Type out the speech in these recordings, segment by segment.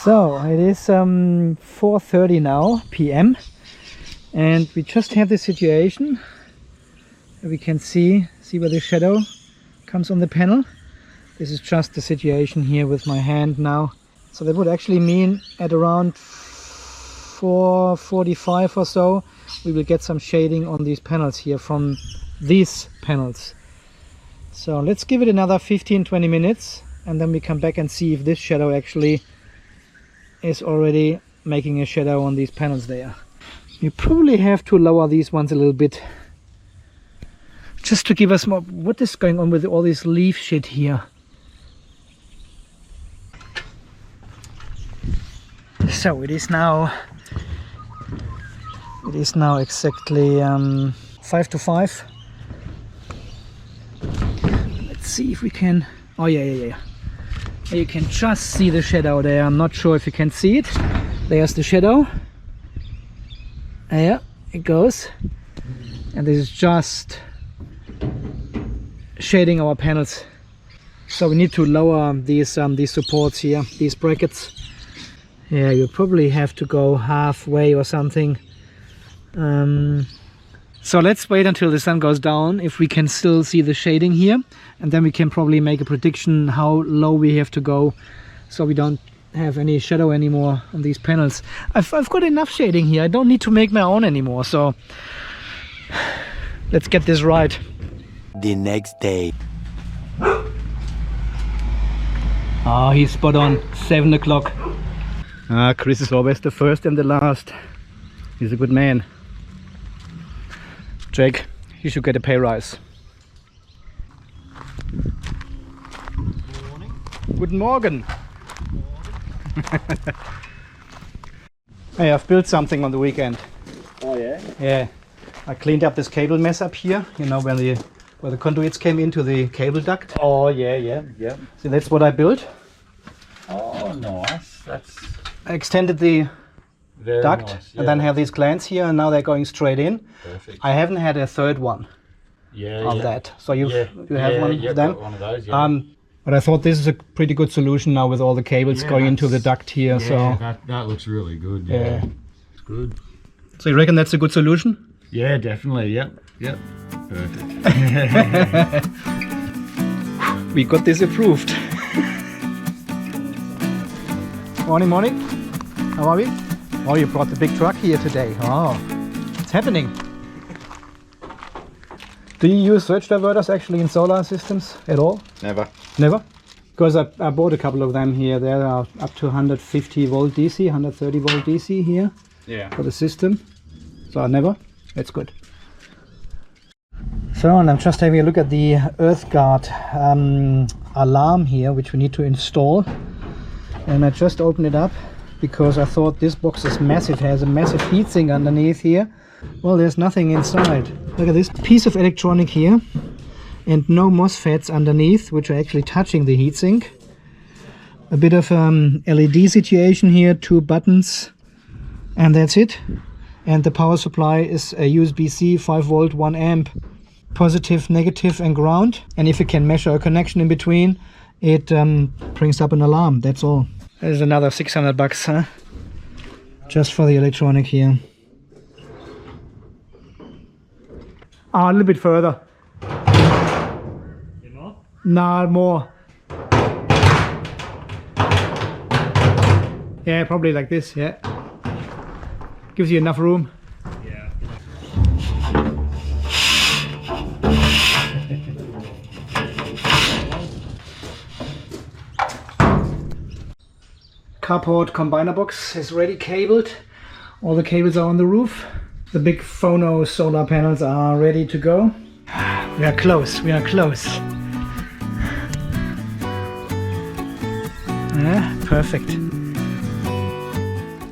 So it is 4:30 now p.m. and we just have this situation. We can see where the shadow comes on the panel. This is just the situation here with my hand now. So that would actually mean at around 4:45 or so we will get some shading on these panels here from these panels. So let's give it another 15-20 minutes and then we come back and see if this shadow actually is already making a shadow on these panels there. You probably have to lower these ones a little bit just to give us more. What is going on with all this leaf shit here? So it is now exactly 5 to 5. Let's see if we can. Oh yeah. You can just see the shadow there. I'm not sure if you can see it. There's the shadow. Yeah, it goes. And this is just shading our panels. So we need to lower these supports here, these brackets. Yeah, you probably have to go halfway or something. So let's wait until the sun goes down if we can still see the shading here, and then we can probably make a prediction how low we have to go so we don't have any shadow anymore on these panels. I've got enough shading here. I don't need to make my own anymore, so let's get this right. The next day. Ah, he's spot on. 7 o'clock. Ah, Chris is always the first and the last. He's a good man. Jake, you should get a pay rise. Guten Morgen. Hey, I've built something on the weekend. Oh yeah? Yeah. I cleaned up this cable mess up here, you know, where the conduits came into the cable duct. Oh yeah. So that's what I built. Oh nice. I extended the Very duct nice. and then have these glands here, and now they're going straight in. Perfect. I haven't had a third one of that. So you have one of them. Got one of those, yeah. But I thought this is a pretty good solution now with all the cables going into the duct here. Yeah, So that looks really good. Yeah. It's good. So you reckon that's a good solution? Yeah, definitely. Yep. Perfect. We got this approved. Morning. How are we? Oh, you brought the big truck here today. Oh, it's happening. Do you use surge diverters actually in solar systems at all? Never. Never? Because I bought a couple of them here. They are up to 150 volt DC, 130 volt DC here. Yeah. For the system. So never. That's good. So, and I'm just having a look at the EarthGuard alarm here, which we need to install. And I just opened it up because I thought this box is massive, has a massive heatsink underneath here. Well, there's nothing inside. Look at this piece of electronic here and no MOSFETs underneath, which are actually touching the heatsink. A bit of LED situation here, 2 buttons, and that's it. And the power supply is a USB-C 5 volt 1 amp, positive, negative and ground. And if you can measure a connection in between, it brings up an alarm. That's all. There's another 600 bucks, huh? Just for the electronic here. Ah, a little bit further. More? Nah, more. Yeah, probably like this, yeah. Gives you enough room. Yeah. Carport combiner box is ready cabled. All the cables are on the roof. The big phono solar panels are ready to go. We are close, we are close. Yeah, perfect.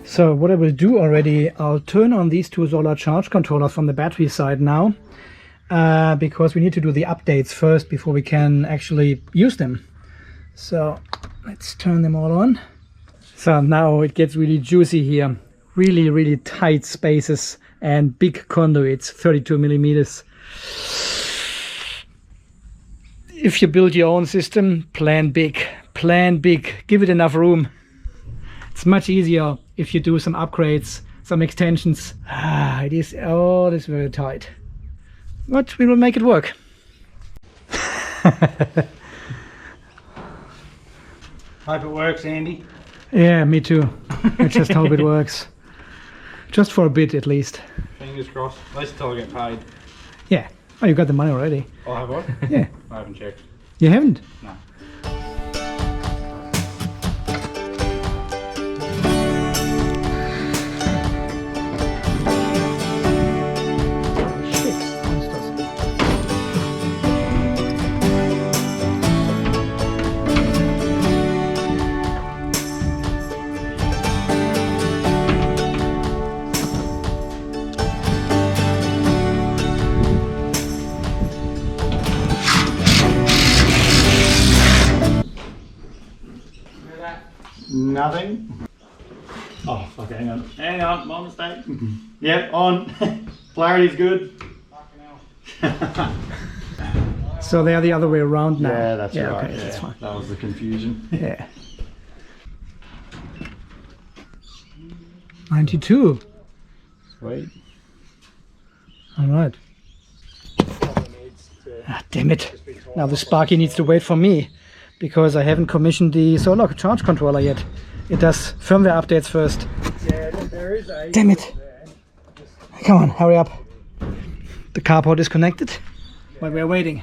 So what I will do already, I'll turn on these 2 solar charge controllers from the battery side now, because we need to do the updates first before we can actually use them. So let's turn them all on. So now it gets really juicy here. Really tight spaces and big conduits, 32 millimeters. If you build your own system, plan big, give it enough room. It's much easier if you do some upgrades, some extensions. It is all is very tight, but we will make it work. Hope it works, Andy. Yeah, me too. I just hope it works. Just for a bit at least. Fingers crossed. At least until I get paid. Yeah. Oh, you got the money already. Oh, have I? Yeah. I haven't checked. You haven't? No. Nothing. Oh, fuck, hang on. Hang on, my mistake. Yep, on. Polarity's good. So they are the other way around now. Yeah, that's right. Okay, Yeah, that's fine. that was the confusion. Yeah. 92. Sweet. All right. Ah, damn it. Now the Sparky needs to wait for me because I haven't commissioned the solar charge controller yet. It does firmware updates first. Yeah, there is a... Damn it. Come on, hurry up. The carport is connected, but we're waiting.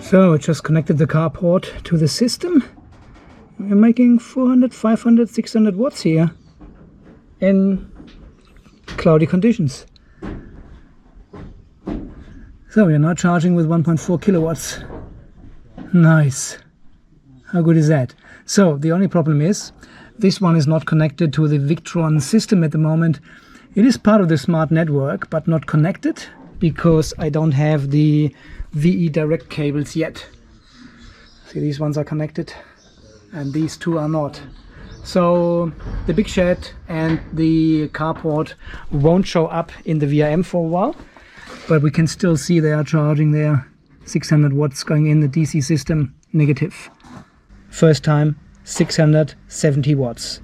So, just connected the carport to the system. We're making 400, 500, 600 watts here in cloudy conditions. So we are now charging with 1.4 kilowatts. Nice. How good is that? So the only problem is this one is not connected to the Victron system at the moment. It is part of the smart network but not connected because I don't have the VE direct cables yet. See, these ones are connected and these two are not. So the big shed and the carport won't show up in the VRM for a while, but we can still see they are charging there. 600 watts going in the DC system, negative. First time 670 watts.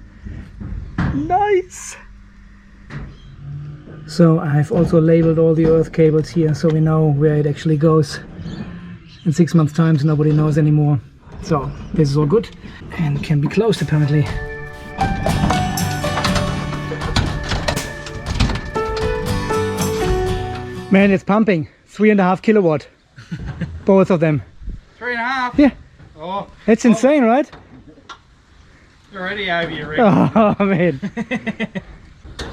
Nice! So I've also labeled all the earth cables here so we know where it actually goes. In 6 months' time nobody knows anymore. So this is all good and can be closed apparently. Man, it's pumping. 3.5 kilowatt. Both of them. 3.5? Yeah. Oh. It's insane, right? You're already over your rig. Oh, man.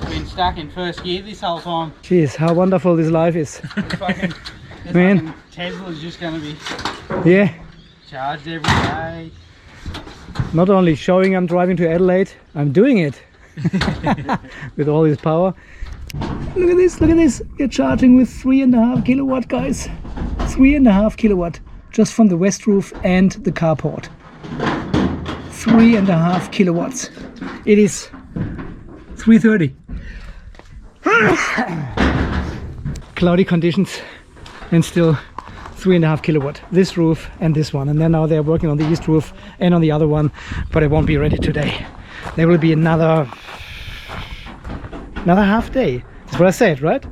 Been stuck in first gear this whole time. Jeez, how wonderful this life is. Fucking, Man. Tesla's just going to be Yeah. charged every day. Not only showing I'm driving to Adelaide, I'm doing it. With all this power. Look at this, look at this. We're charging with 3.5 kilowatt, guys. 3.5 kilowatt. Just from the west roof and the carport. 3.5 kilowatts. It is 3:30. Cloudy conditions and still 3.5 kilowatt. This roof and this one. And then now they're working on the east roof and on the other one, but it won't be ready today. There will be another half day. That's what I said, right?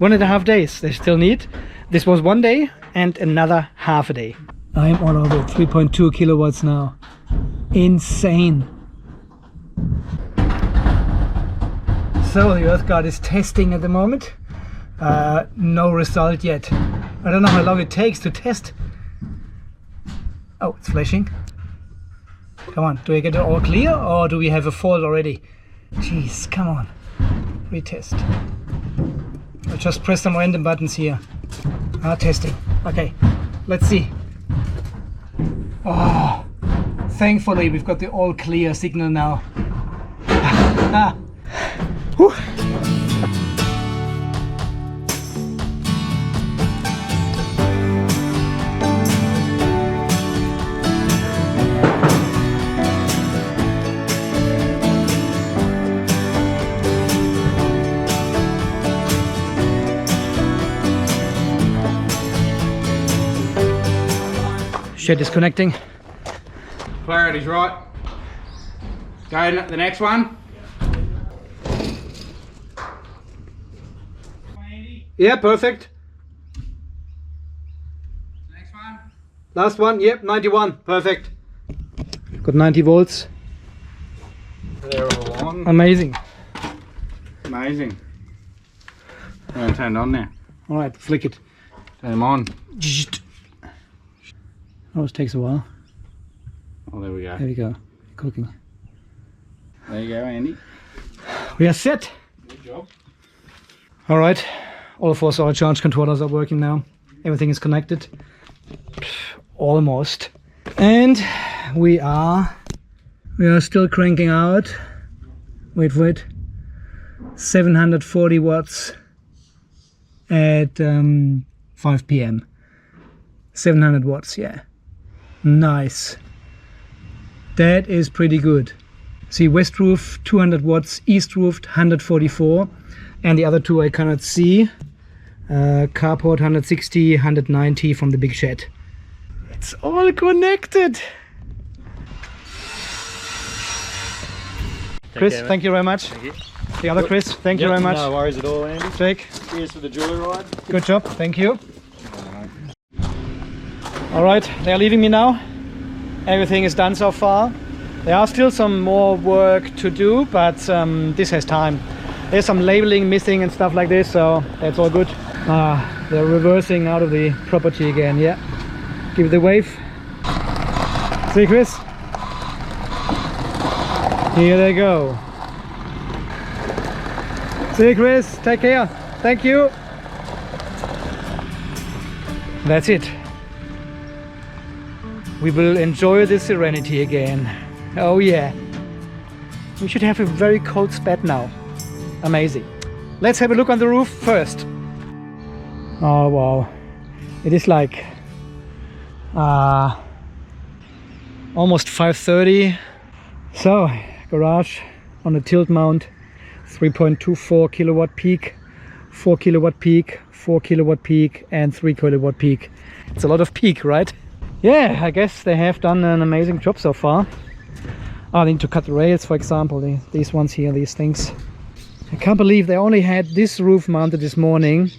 1.5 days they still need. This was 1 day and another half a day. I'm all over 3.2 kilowatts now. Insane. So the Earth Guard is testing at the moment. No result yet. I don't know how long it takes to test. Oh, it's flashing. Come on, do we get it all clear or do we have a fault already? Jeez, come on. Retest. I'll just press some random buttons here. Testing. Okay, let's see. Oh, thankfully we've got the all clear signal now. Whew. Shed is connecting. Clarity's right. Go the next one. Yeah, perfect. Next one. Last one, yep, 91, perfect. Got 90 volts. They're all on. Amazing. Amazing. Yeah, turned on now. All right, flick it. Turn them on. Always takes a while. Oh, there we go. There we go. Cooking. There you go, Andy. We are set. Good job. All right, all 4 solar charge controllers are working now. Everything is connected. Almost. And we are still cranking out. Wait for it. 740 watts at 5 p.m. 700 watts, yeah. Nice. That is pretty good. See, west roof 200 watts, east roof 144, and the other two I cannot see. Carport 160, 190 from the big shed. It's all connected. Chris, thank you very much. Thank you. The other Chris, thank you very much. No worries at all, Andy. Jake, Cheers for the joyride. good job, thank you. All right, they're leaving me now. Everything is done so far. There are still some more work to do, but this has time. There's some labeling missing and stuff like this, so that's all good. They're reversing out of the property again, yeah. Give it a wave. See, Chris? Here they go. See, Chris, take care. Thank you. That's it. We will enjoy the serenity again. Oh yeah. We should have a very cold spat now. Amazing. Let's have a look on the roof first. Oh wow. It is like almost 5:30. So, garage on a tilt mount. 3.24 kilowatt peak, 4 kilowatt peak, 4 kilowatt peak, and 3 kilowatt peak. It's a lot of peak, right? Yeah, I guess they have done an amazing job so far. I need to cut the rails, for example, these ones here, these things. I can't believe they only had this roof mounted this morning.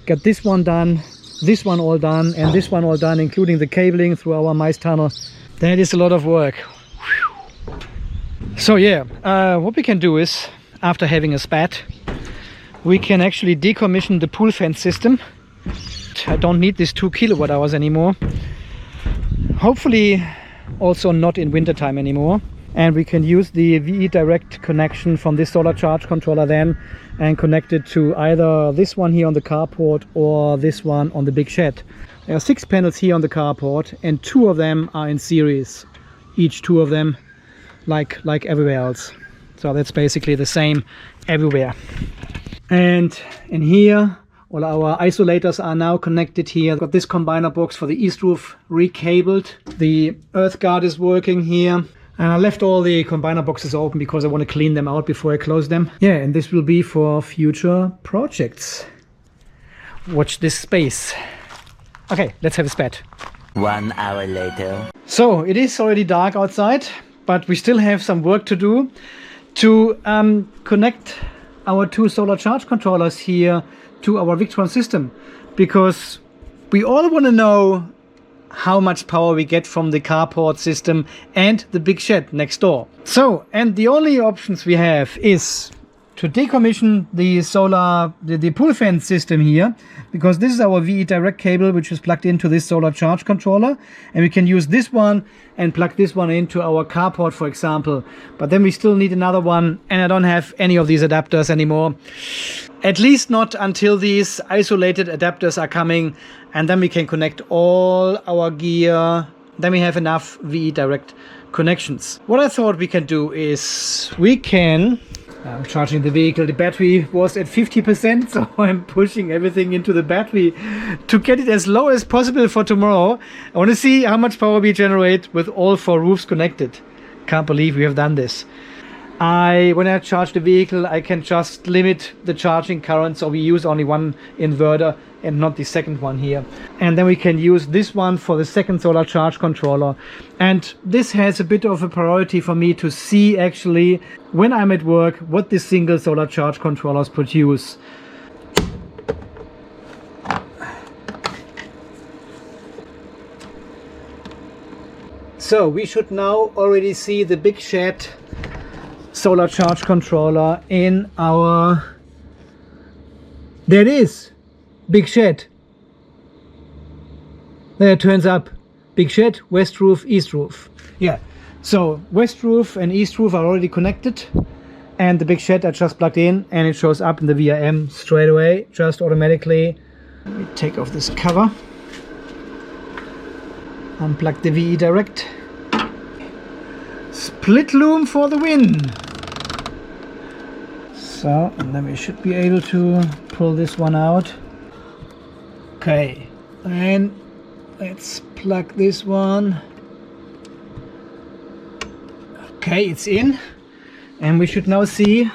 Got this one done, this one all done, and this one all done, including the cabling through our mice tunnel. That is a lot of work. Whew. So yeah, what we can do is, after having a spat, we can actually decommission the pool fence system. I don't need this 2 kilowatt hours anymore. Hopefully also not in winter time anymore. And we can use the VE direct connection from this solar charge controller then and connect it to either this one here on the carport or this one on the big shed. There are 6 panels here on the carport and 2 of them are in series. Each 2 of them, like everywhere else. So that's basically the same everywhere. And in here, all our isolators are now connected here. Got this combiner box for the east roof recabled. The earth guard is working here. And I left all the combiner boxes open because I want to clean them out before I close them. Yeah, and this will be for future projects. Watch this space. Okay, let's have a spat. 1 hour later. So it is already dark outside, but we still have some work to do to connect our 2 solar charge controllers here to our Victron system, because we all want to know how much power we get from the carport system and the big shed next door. So, and the only options we have is to decommission the solar, the pool fence system here, because this is our VE direct cable which is plugged into this solar charge controller, and we can use this one and plug this one into our carport, for example. But then we still need another one, and I don't have any of these adapters anymore. At least not until these isolated adapters are coming, and then we can connect all our gear. Then we have enough VE direct connections. What I thought we can do is we can I'm charging the vehicle. The battery was at 50%, so I'm pushing everything into the battery to get it as low as possible for tomorrow. I want to see how much power we generate with all 4 roofs connected. Can't believe we have done this. when I charge the vehicle, I can just limit the charging current, so we use only one inverter and not the second one here. And then we can use this one for the second solar charge controller. And this has a bit of a priority for me to see actually when I'm at work what the single solar charge controllers produce. So we should now already see the big shed solar charge controller in our, there it is, big shed. There it turns up, big shed, west roof, east roof. Yeah, so west roof and east roof are already connected, and the big shed I just plugged in, and it shows up in the VRM straight away, just automatically. Let me take off this cover, unplug the VE direct. Split loom for the win. So, and then we should be able to pull this one out. Okay, and let's plug this one. Okay, it's in, and we should now see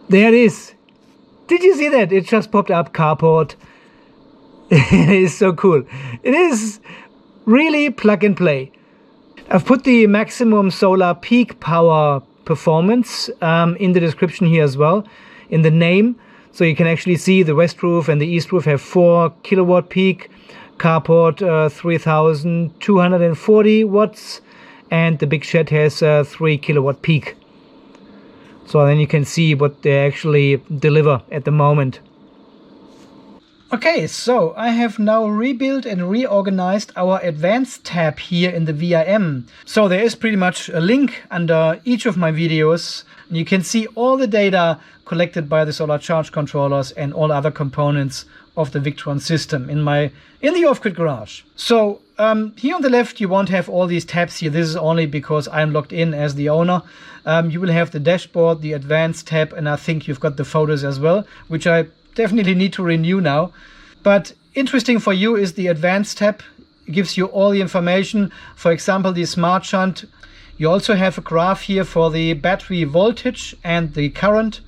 there it is. Did you see that? It just popped up, Carport. It is so cool. It is really plug and play. I've put the maximum solar peak power performance in the description here as well, in the name. So you can actually see the west roof and the east roof have 4 kilowatt peak, Carport 3240 watts, and the big shed has 3 kilowatt peak. So then you can see what they actually deliver at the moment. Okay, so I have now rebuilt and reorganized our advanced tab here in the VRM. So there is pretty much a link under each of my videos. And you can see all the data collected by the solar charge controllers and all other components of the Victron system in the off-grid garage. So here on the left you won't have all these tabs here. This is only because I'm logged in as the owner. You will have the dashboard, the advanced tab, and I think you've got the photos as well, which I definitely need to renew now. But interesting for you is the advanced tab. It gives you all the information. For example, the smart shunt. You also have a graph here for the battery voltage and the current.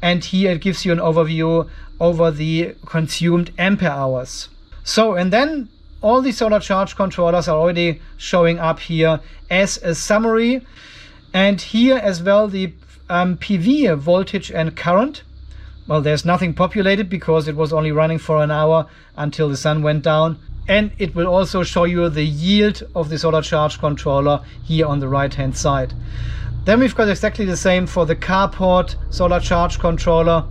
And here it gives you an overview over the consumed ampere hours. So, and then all the solar charge controllers are already showing up here as a summary. And here as well the PV voltage and current. Well, there's nothing populated because it was only running for an hour until the sun went down. And it will also show you the yield of the solar charge controller here on the right hand side. Then we've got exactly the same for the Carport solar charge controller.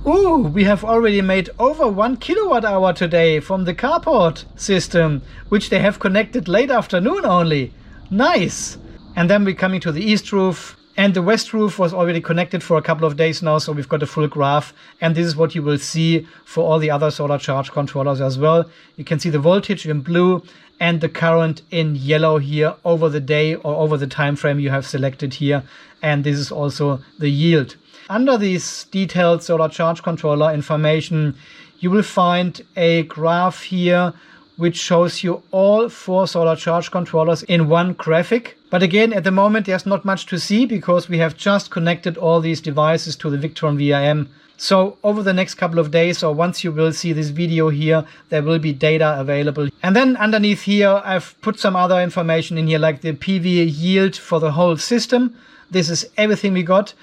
Ooh, we have already made over 1 kilowatt hour today from the Carport system, which they have connected late afternoon only. Nice. And then we're coming to the east roof, and the west roof was already connected for a couple of days now, so we've got a full graph. And this is what you will see for all the other solar charge controllers as well. You can see the voltage in blue and the current in yellow here over the day or over the time frame you have selected here. And this is also the yield. Under this detailed solar charge controller information, you will find a graph here which shows you all 4 solar charge controllers in one graphic. But again, at the moment, there's not much to see because we have just connected all these devices to the Victron VRM. So over the next couple of days, or once you will see this video here, there will be data available. And then underneath here, I've put some other information in here, like the PV yield for the whole system. This is everything we got.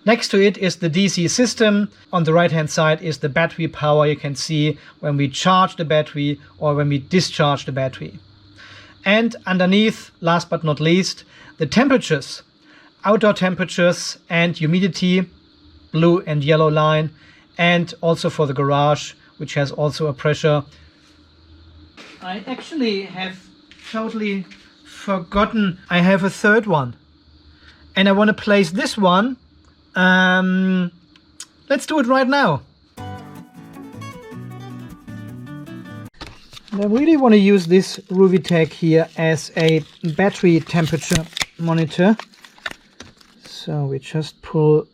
Next to it is the DC system. On the right hand side is the battery power. You can see when we charge the battery or when we discharge the battery. And underneath, last but not least, the temperatures, outdoor temperatures and humidity, blue and yellow line, and also for the garage, which has also a pressure. I actually have totally forgotten I have a third one, and I want to place this one. Let's do it right now. I really want to use this Ruvitech here as a battery temperature monitor. So we just pull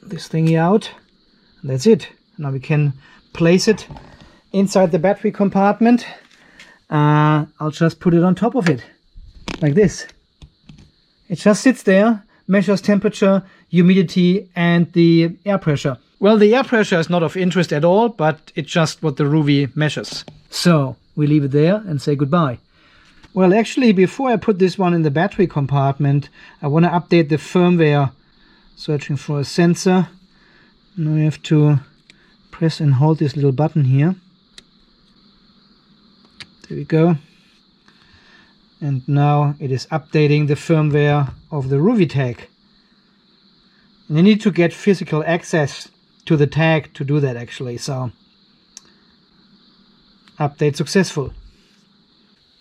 this thingy out, and that's it. Now we can place it inside the battery compartment. I'll just put it on top of it, like this. It just sits there, measures temperature, humidity, and the air pressure. Well, the air pressure is not of interest at all, but it's just what the Rouvy measures. So we leave it there and say goodbye. Well, actually, before I put this one in the battery compartment, I want to update the firmware. Searching for a sensor. Now I have to press and hold this little button here. There we go. And now it is updating the firmware of the Rouvy tag. And you need to get physical access to the tag to do that actually. So, update successful.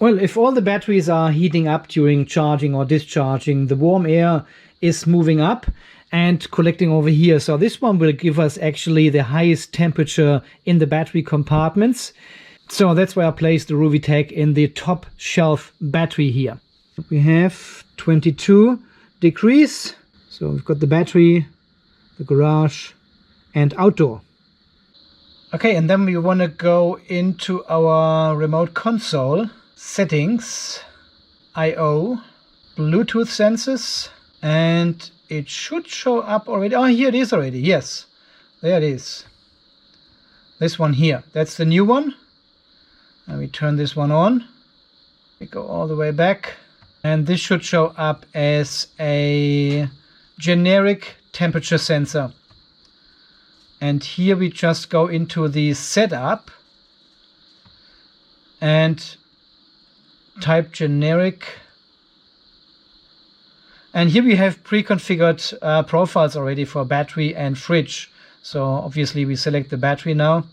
Well, if all the batteries are heating up during charging or discharging, the warm air is moving up and collecting over here. So this one will give us actually the highest temperature in the battery compartments. So that's why I placed the Rouvy tag in the top shelf battery here. We have 22 degrees. So we've got the battery, the garage, and outdoor. Okay, and then we want to go into our remote console. Settings, I/O, Bluetooth sensors, and it should show up already. Oh, here it is already. Yes, there it is. This one here, that's the new one. And we turn this one on. We go all the way back, and this should show up as a generic temperature sensor. And here we just go into the setup and type generic, and here we have pre-configured profiles already for battery and fridge. So obviously we select the battery now.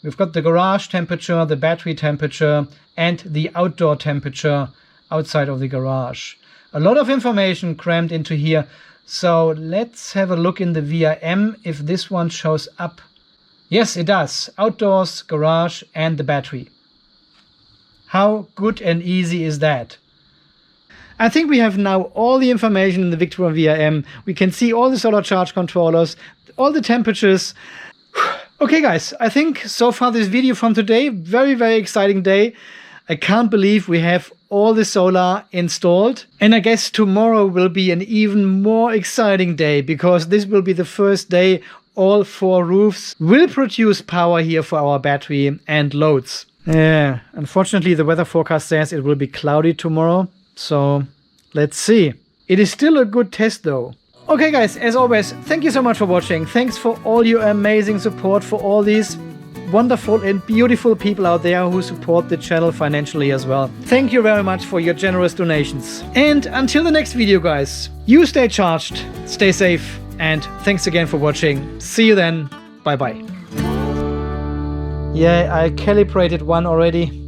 We've got the garage temperature, the battery temperature, and the outdoor temperature outside of the garage. A lot of information crammed into here. So let's have a look in the VRM if this one shows up. Yes, it does. Outdoors, garage, and the battery. How good and easy is that? I think we have now all the information in the Victron VRM. We can see all the solar charge controllers, all the temperatures. Okay guys, I think so far this video from today, very, very exciting day. I can't believe we have all the solar installed. And I guess tomorrow will be an even more exciting day, because this will be the first day all 4 roofs will produce power here for our battery and loads. Yeah, unfortunately the weather forecast says it will be cloudy tomorrow, so let's see. It is still a good test though. Okay guys, as always, thank you so much for watching. Thanks for all your amazing support, for all these wonderful and beautiful people out there who support the channel financially as well. Thank you very much for your generous donations. And until the next video guys, you stay charged, stay safe, and thanks again for watching. See you then, bye bye. Yeah, I calibrated one already.